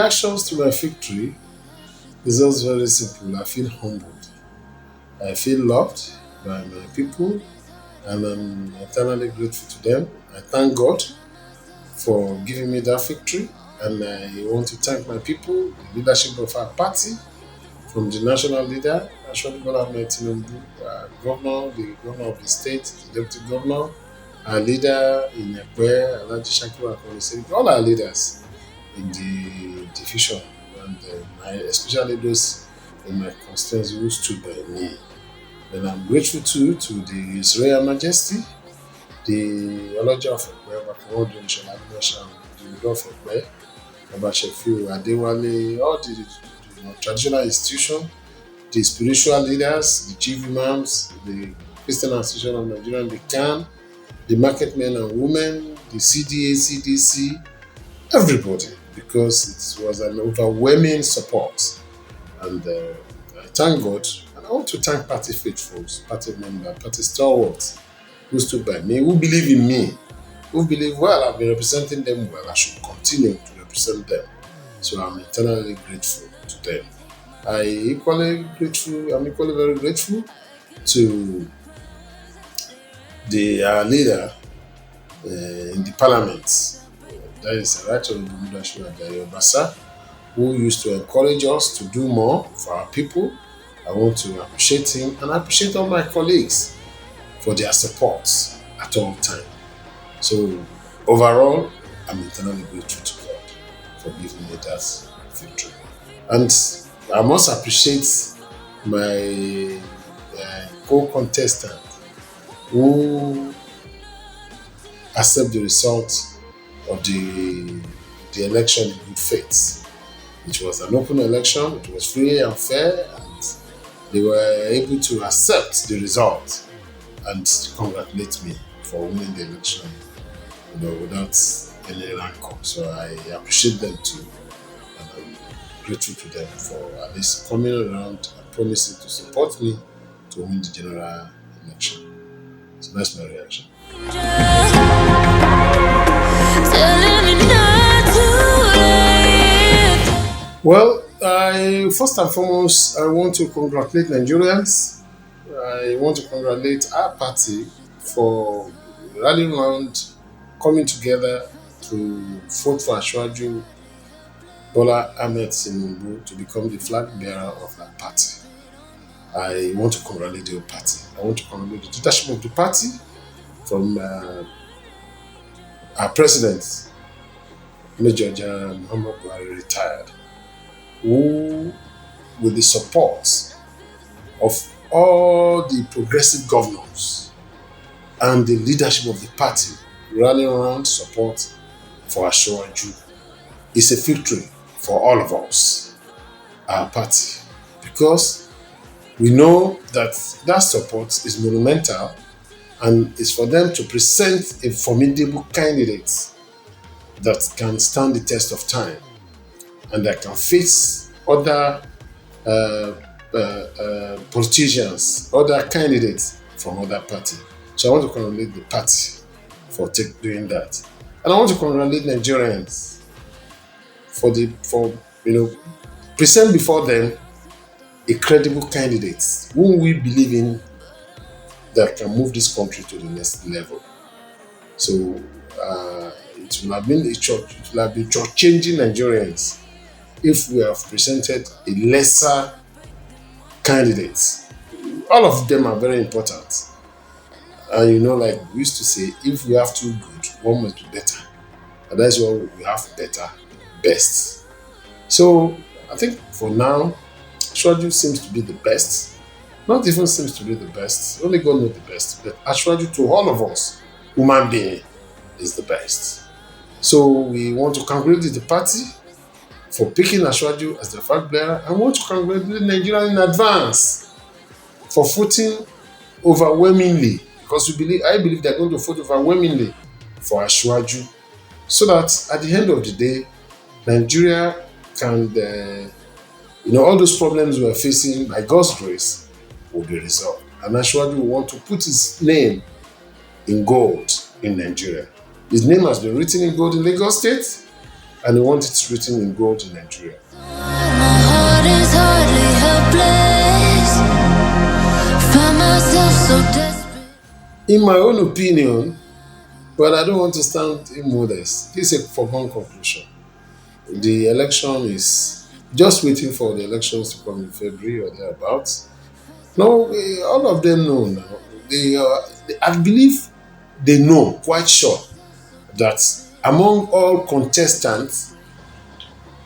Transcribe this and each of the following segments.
reactions to my victory is just very simple. I feel humbled. I feel loved by my people, and I'm eternally grateful to them. I thank God for giving me that victory, and I want to thank my people, the leadership of our party, from the national leader, National Bola Tinubu, the governor of the state, the deputy governor, our leader in Ekwe, Alhaji Shakiru Akoni, all our leaders in the division, and especially those in my constituency who stood by me. And I'm grateful too to His Royal Majesty, the Oloja of Ekwe, Bakowodo Nishola Admiration, the Udo of Ekwe, Baba Shefiu Adewale, all the traditional institutions, the spiritual leaders, the chief imams, the Christian Association of Nigeria, the CAN, the market men and women, the CDA, CDC, everybody, because it was an overwhelming support. And I thank God, and I want to thank party faithfuls, party members, party stalwarts who stood by me, who believe in me, who believe, well, I've been representing them well, I should continue to represent them. So I'm eternally grateful to them. I'm equally very grateful to the leader in the parliament, that is Right Honorable Mustainu Tobun, who used to encourage us to do more for our people. I want to appreciate him, and I appreciate all my colleagues for their support at all times. So overall, I'm eternally grateful to God for giving me that victory. And I must appreciate my co-contestant who accept the result of the election in good faith. It was an open election, it was free and fair, and they were able to accept the result and congratulate me for winning the election, without any rancor. So I appreciate them too, and I'm grateful to them for at least coming around and promising to support me to win the general election. So that's my reaction. Well, first and foremost, I want to congratulate Nigerians. I want to congratulate our party for rallying around, coming together to vote for Asiwaju Bola Ahmed Tinubu to become the flag bearer of our party. I want to congratulate the whole party. I want to congratulate the leadership of the party, from our president, Major General Muhammad Buhari, retired, who, with the support of all the progressive governors and the leadership of the party, rallying around support for Asiwaju, is a victory for all of us, our party, because we know that that support is monumental, and it's for them to present a formidable candidate that can stand the test of time and that can face other politicians, other candidates from other parties. So I want to congratulate the party for doing that, and I want to congratulate Nigerians for present before them a credible candidate whom we believe in, that can move this country to the next level. So it will have been changing Nigerians if we have presented a lesser candidate. All of them are very important. And like we used to say, if we have two good, one must be better. And that's why we have better, best. So I think for now, Asiwaju seems to be the best. Not even seems to be the best. Only God knows the best. But Asiwaju, to all of us, human being, is the best. So we want to congratulate the party for picking Asiwaju as the flag bearer. I want to congratulate Nigeria in advance for voting overwhelmingly, because I believe they're going to vote overwhelmingly for Asiwaju, so that at the end of the day, Nigeria can, all those problems we are facing, by God's grace, will be resolved. And Asiwaju will want to put his name in gold in Nigeria. His name has been written in gold in Lagos State. and he wants it written in gold in Nigeria. My heart is hardly helpless. Find myself so desperate. In my own opinion, but I don't want to sound immodest, this is a foregone conclusion. The election is just waiting for the elections to come in February or thereabouts. No, all of them know now. I believe they know quite sure that among all contestants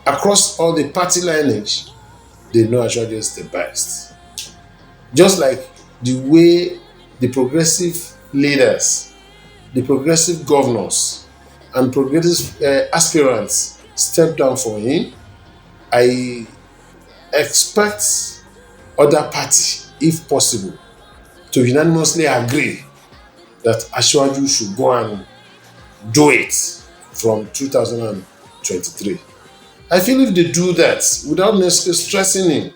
across all the party lineage, they know Ashwaji is the best. Just like the way the progressive leaders, the progressive governors, and progressive aspirants step down for him, I expect other party, if possible, to unanimously agree that Ashwaju should go and do it from 2023. I feel if they do that without necessarily stressing him,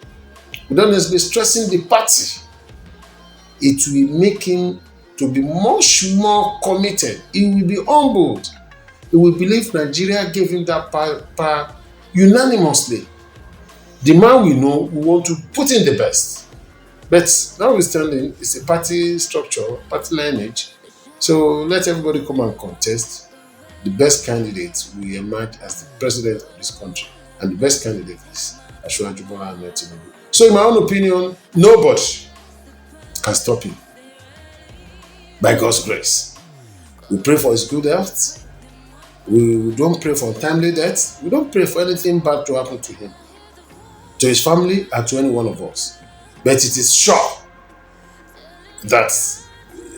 without necessarily stressing the party, it will make him to be much more committed. He will be humbled. He will believe Nigeria gave him that power unanimously. The man we know, we want to put in the best. But notwithstanding, it's a party structure, party lineage. So let everybody come and contest. The best candidate will emerge as the president of this country. And the best candidate is Ashwaju Tinubu. So in my own opinion, nobody can stop him. By God's grace. We pray for his good health. We don't pray for untimely death. We don't pray for anything bad to happen to him, to his family, and to any one of us. But it is sure that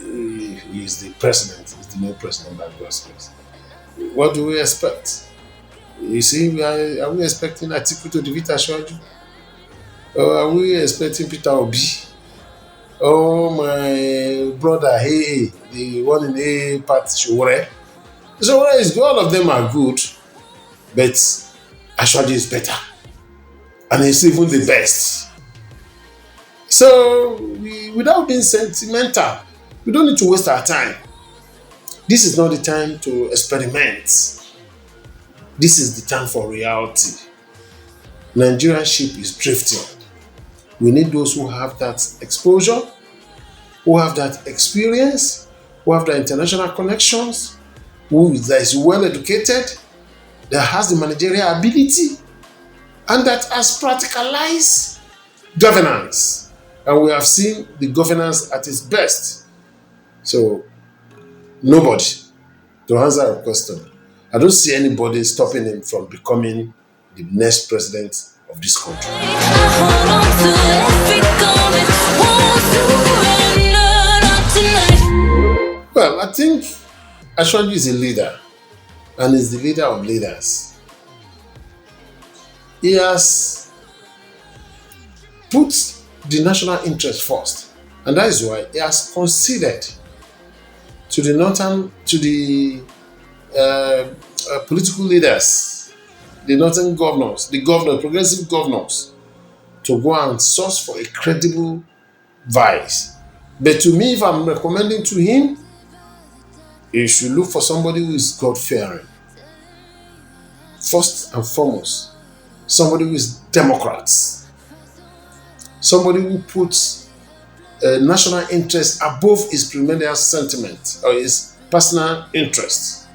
he is the president, he is the new president by God's grace. What do we expect? You see, are we expecting Atiku to defeat Ashwaju? Or are we expecting Peter Obi? Oh, my brother, hey, the one in A part, Shore. Shore is good, all of them are good, but Ashwaju is better. And he's even the best. So, without being sentimental, we don't need to waste our time. This is not the time to experiment. This is the time for reality. Nigerian ship is drifting. We need those who have that exposure, who have that experience, who have the international connections, who is well educated, that has the managerial ability, and that has practicalized governance. And we have seen the governance at its best. So, nobody, to answer your question, I don't see anybody stopping him from becoming the next president of this country. Well, I think Ashwaju is a leader and is the leader of leaders. He has put the national interest first, and that is why he has conceded to the political leaders, the northern governors, progressive governors, to go and source for a credible vice. But to me, if I'm recommending to him, he should look for somebody who is God-fearing. First and foremost, somebody who is Democrats. Somebody who puts national interest above his primordial sentiment or his personal interest.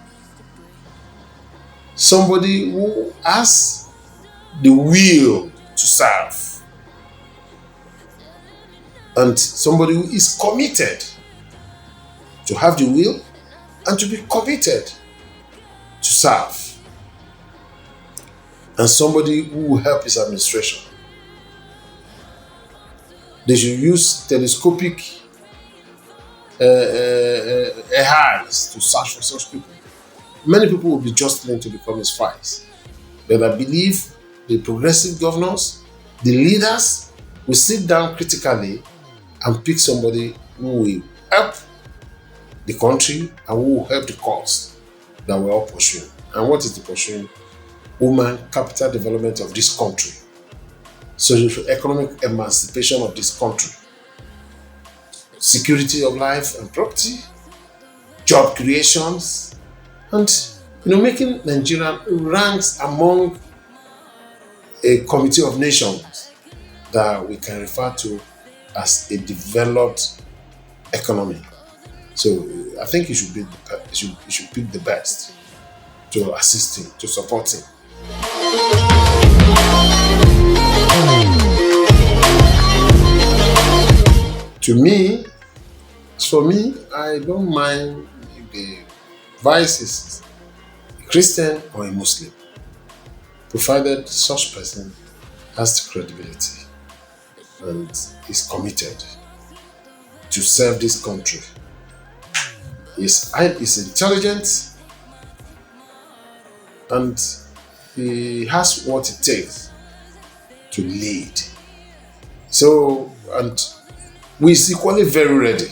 Somebody who has the will to serve. And somebody who is committed to have the will and to be committed to serve. And somebody who will help his administration. They should use telescopic eyes to search for such people. Many people will be jostling to become his spies. But I believe the progressive governors, the leaders, will sit down critically and pick somebody who will help the country and who will help the cause that we're all pursuing. And what is the pursuing? Human capital development of this country. Socio-economic emancipation of this country. Security of life and property. Job creations. And Making Nigeria ranks among a committee of nations that we can refer to as a developed economy. So I think you should pick the best to assist him, to support him. To me, for me, I don't mind if the vice is a Christian or a Muslim, provided such person has the credibility and is committed to serve this country. Is intelligent and he has what it takes to lead. So, and we is equally very ready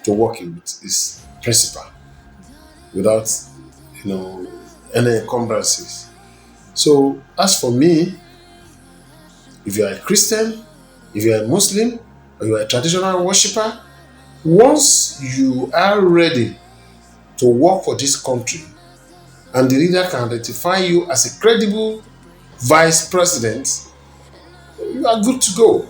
to work with his principal without, any encumbrances. So, as for me, if you are a Christian, if you are a Muslim, or you are a traditional worshipper, once you are ready to work for this country and the leader can identify you as a credible vice president, you are good to go.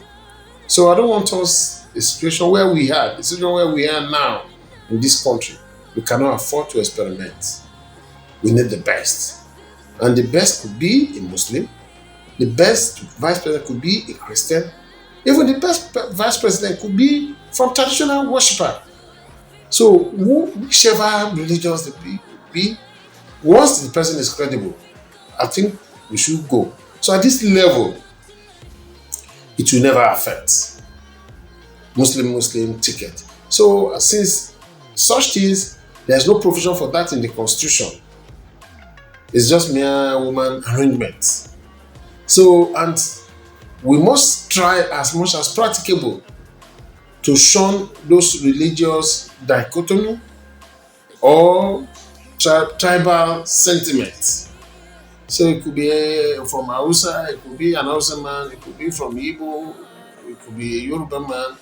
So I don't want us a situation where we are, the situation where we are now in this country. We cannot afford to experiment. We need the best. And the best could be a Muslim, the best vice president could be a Christian, even the best vice president could be from traditional worshiper. So whichever religions they be, once the person is credible, I think we should go. So at this level, it will never affect Muslim ticket. So since such things, there's no provision for that in the constitution. It's just mere woman arrangement. So, and we must try as much as practicable to shun those religious dichotomy or tribal sentiments. So it could be from Hausa, it could be an Hausa man, it could be from Igbo, it could be a Yoruba man.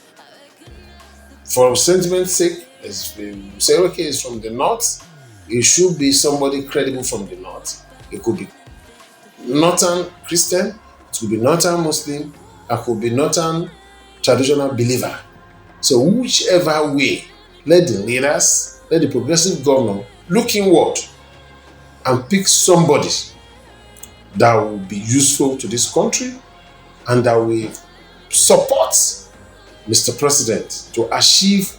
For sentiment's sake, as we say, okay, it's from the north, it should be somebody credible from the north. It could be northern Christian, it could be northern Muslim, it could be northern traditional believer. So whichever way, let the leaders, let the progressive governor look inward and pick somebody that will be useful to this country and that will support Mr. President to achieve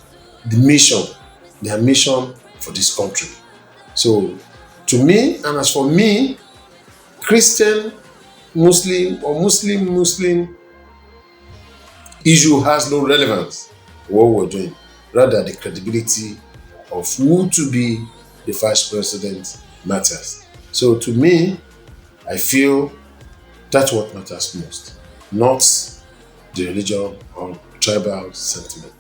their mission for this country. So to me, and as for me, Christian, Muslim, or Muslim issue has no relevance to what we're doing. Rather, the credibility of who to be the vice president matters. So to me, I feel that's what matters most, not the religion or tribal sentiment.